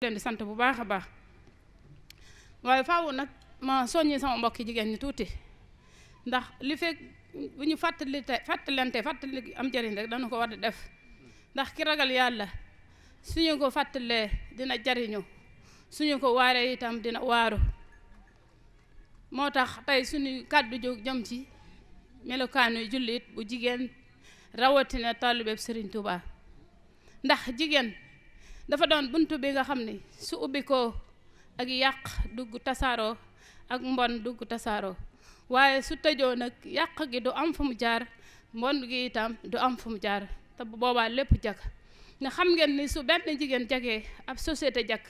leen di sant bu baax a baax waaye faaw nag ma soññi sama mbokki jigéen ñi tuuti ndax li fekk bu ñu fàttali am njëriñ rek dana ko war a def ndax ki ragal yàlla suñu ko fàttalee dina jariñu suñu ko waaree itam dina waaru moo tax tey suñu kàddu jóg jëm ci melokaanu jullit bu jigéen rawatina taalibeeb Serigne Touba ndax jigéen dafa doon buntu bi nga xam ne su ubbi ko ak yàq dugg tasaaroo ak mbon dugg tasaaroo waaye su tëjoo nag yàq gi du am fu mu jaar mbon gi itam du am fu mu jaar te bu boobaa lépp jag nga xam ngeen ni su benn jigéen jagee ab société jag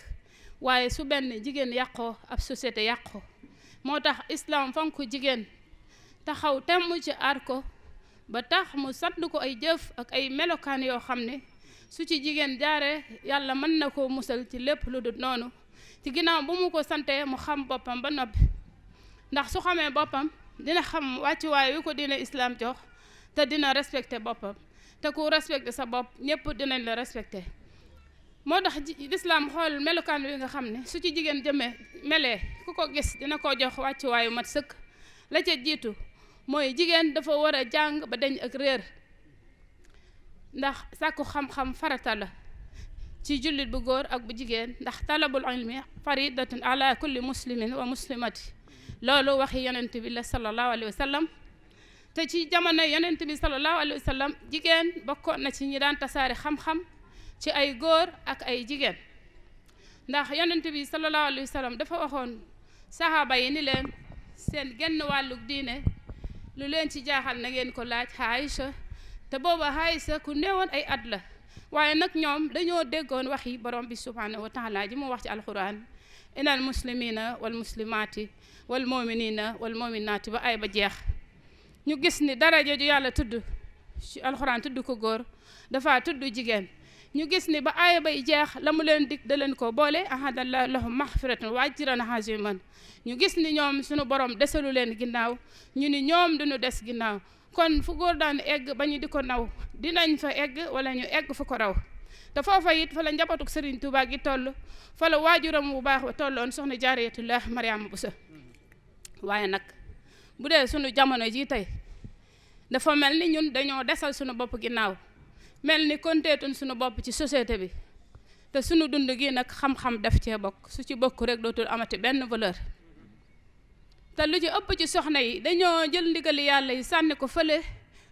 waaye su benn jigéen yàqoo ab société yàqoo moo tax islam fonk jigéen taxaw temm ci aar ko ba tax mu sant ko ay jëf ak ay melokaan yoo xam ne su ci jigéen jaaree yàlla mën na koo musal ci lépp lu dul noonu ci ginnaaw bu mu ko santee mu xam boppam ba noppi ndax su xamee boppam dina xam wàccuwaay wi ko dina islam jox te dina respecté boppam te ku respecté sa bopp ñëpp dinañ la respecté moo tax lislaam xool melokaan wi nga xam ne su ci jigéen melee ku ko gis dina ko jox wàccuwaayu mat sëkk la ca jiitu mooy jigéen dafa war a jàng ba dañ ak réer ndax sàkku xam-xam farata la ci jullit bu góor ak bu jigéen ndax talabul ilmi faridatun ala kulli muslimin wa muslimati loolu waxi yonent bi la sallallahu alayhi wa sallam te ci jamono yonent bi sallallahu alayhi wa sallam jigéen bokkoon na ci ñi daan tasaare xam-xam ci ay góor ak ay jigéen ndax yonent bi sallallahu alayhi wa sallam dafa waxoon sahaaba yi ni leen seen genn wàllug diine lu leen ci jaaxal na ngeen ko laaj Aïcha te booba Aïcha ku neewoon ay at la waaye nag ñoom dañoo déggoon wax yi borom bi subhanahu wa taala ji mu wax ci alquran inal muslimina wal muslimaati wal muminina wal muminaati ba ay ba jeex ñu gis ni daraja ju yàlla tudd ci alquran tudd ko góor dafa tudd jigéen ñu gis ni ba aaya bay jeex la mu leen dig da leen ko boole ahadallahu lahum maghfiratan wa ajran aziman ñu gis ni ñoom suñu borom desalu leen ginnaaw ñu ni ñoom duñu des ginnaaw kon fu góor daan egg ba ñu di ko naw dinañ fa egg wala ñu egg fu ko raw te foofa it fa la njabootuk Serigne Touba gi toll fa la waajuram bu baax ba tolloon soxna Jaariyatullah Mariama Bousso waaye nag bu dee sunu jamono ji tey dafa mel ni ñun dañoo desal sunu bopp ginnaaw mel ni konteetun sunu bopp ci société bi te sunu dund gi nag xam-xam def cee bokk su ci bokk rek dootul amati benn valeur te lu ci ëpp ci soxna yi dañoo jël ndigali yàlla yi sànni ko fële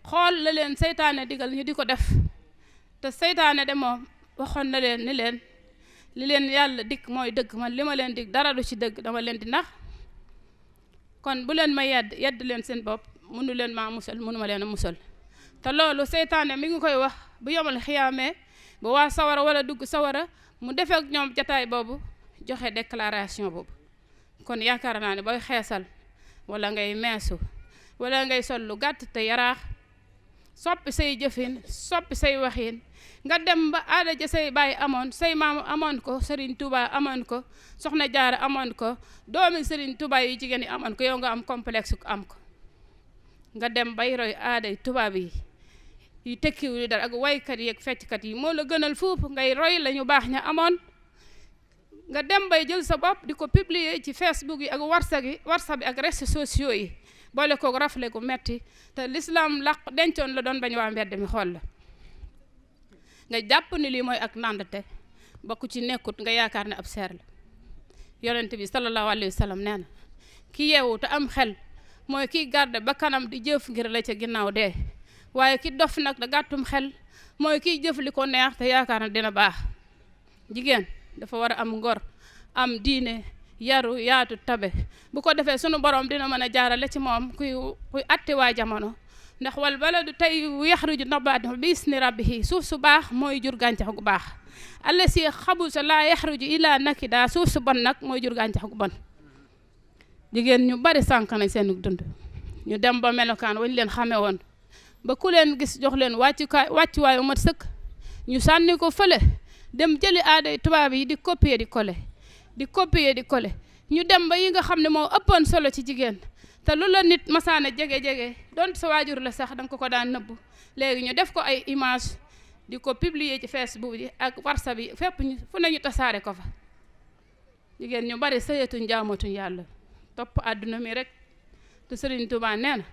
xool la leen seytaane digal ñu di ko def te seytaane de moom waxoon na leen ni leen li leen yàlla dikk mooy dëgg man li ma leen dig dara du ci dëgg dama leen di nax kon bu leen ma yedd leen seen bopp mënu leen maa musal mënu ma leen a musal te loolu seytaane mi ngi koy wax bu yomal xiyaamee ba waa sawara wala dugg sawara mu defee ak ñoom jataay boobu joxe déclaration boobu kon yaakaar naa ne booy xeesal wala ngay meesu wala ngay sol lu gàtt te yaraax soppi say jëfin soppi say waxin nga dem ba aada ja say baay amoon say maam amoon ko Serigne Touba amoon ko soxna Jaara amoon ko doomi Serigne Touba yu jigéen yi amoon ko yow nga am complexe ko am ko nga dem bay roy aaday tubaab yi yu tekkiwu li dara ak waykat yi ak fecckat yi moo la gënal foofu ngay roy la ñu baax ña amoon nga dem bay jël sa bopp di ko publier ci Facebook yi ak WhatsApp bi ak réseaux sociaux yi boole kook rafle gu metti te l'islam laq dencoon la doon bañ waa mbedd mi xool la nga jàpp ni lii mooy ak nandate bokku ci nekkut nga yaakaar ne ab seer la yonent bi sallallahu alayhi wa sallam nee na ki yeewu te am xel mooy kiy garde ba kanam di jëf ngir la ca ginnaaw dee waaye ki dof nag da gàttum xel mooy kiy jëf li ko neex te yaakaar na dina baax jigéen dafa war a am ngor am diine yaru yaatu tabe bu ko defee sunu borom dina mën a jaarale ci moom kuy atte waa jamono ndax wal baladu tayyibu yaxruju nabaatuhu bi isni rabbihi suuf su baax mooy jur gàncax gu baax allasi xabusa laa yaxruju illa nakida suuf su bon nag mooy jur gàncax gu bon jigéen ñu bari sànk nañ seen dund ñu dem ba melokaan wañ leen xamee woon ba ku leen gis jox leen wàccuwaayu mat sëkk ñu sànni ko fële dem jëli aaday tubaab yi di copier di coller ñu dem ba yi nga xam ne moo ëppoon solo ci jigéen te lu la nit masaana jege doon sa waajur la sax danga ko daan nëbbu léegi ñu def ko ay image di ko publier ci Facebook yi ak WhatsApp yi fépp fu nañu tasaare ko fa jigéen ñu bari sëyatuñ jaamatuñ yàlla topp àdduna mi rek te Sëriñ Tuubaa nee na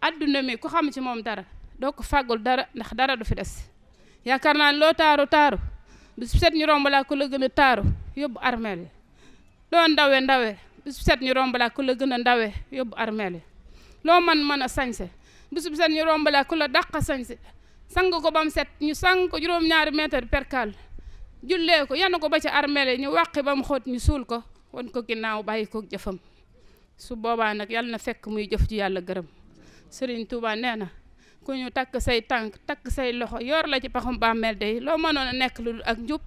àdduna mi ku xam ci moom dara doo ko fàggul dara ndax dara du fi des yaakaar naa loo taaru taaru bis bu set ñu romb laa ku la gën a taaru yóbbu armeel yi loo ndawe bis bu set ñu romb laa ku la gën a ndawe yóbbu armeel yi loo mën a sañse bis bu set ñu romb laa ku la dàq sañse sang ko ba mu set ñu sang ko juróom-ñaari mètre perkal jullee ko yann ko ba ci armeel yi ñu wàqi ba mu xóot ñu suul ko won ko ginnaaw bàyyi ko jëfam su boobaa nag yàlla na fekk muy jëf ji yàlla gërëm Sëriñ Tuubaa nee na ku ñu takk say tànk takk say loxo yor la ci paxum bàmmeel day loo mënoon a nekk lu dul ak njub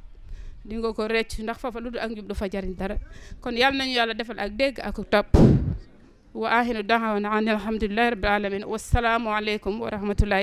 di nga ko rëcc ndax foofa lu dul ak njub du fa jariñ dara kon yàlla nañu yàlla defal ak dégg ak topp wa ahinu da'wana an alhamdulillahi rabbil alamin wassalaamu aleykum wa rahmatullahi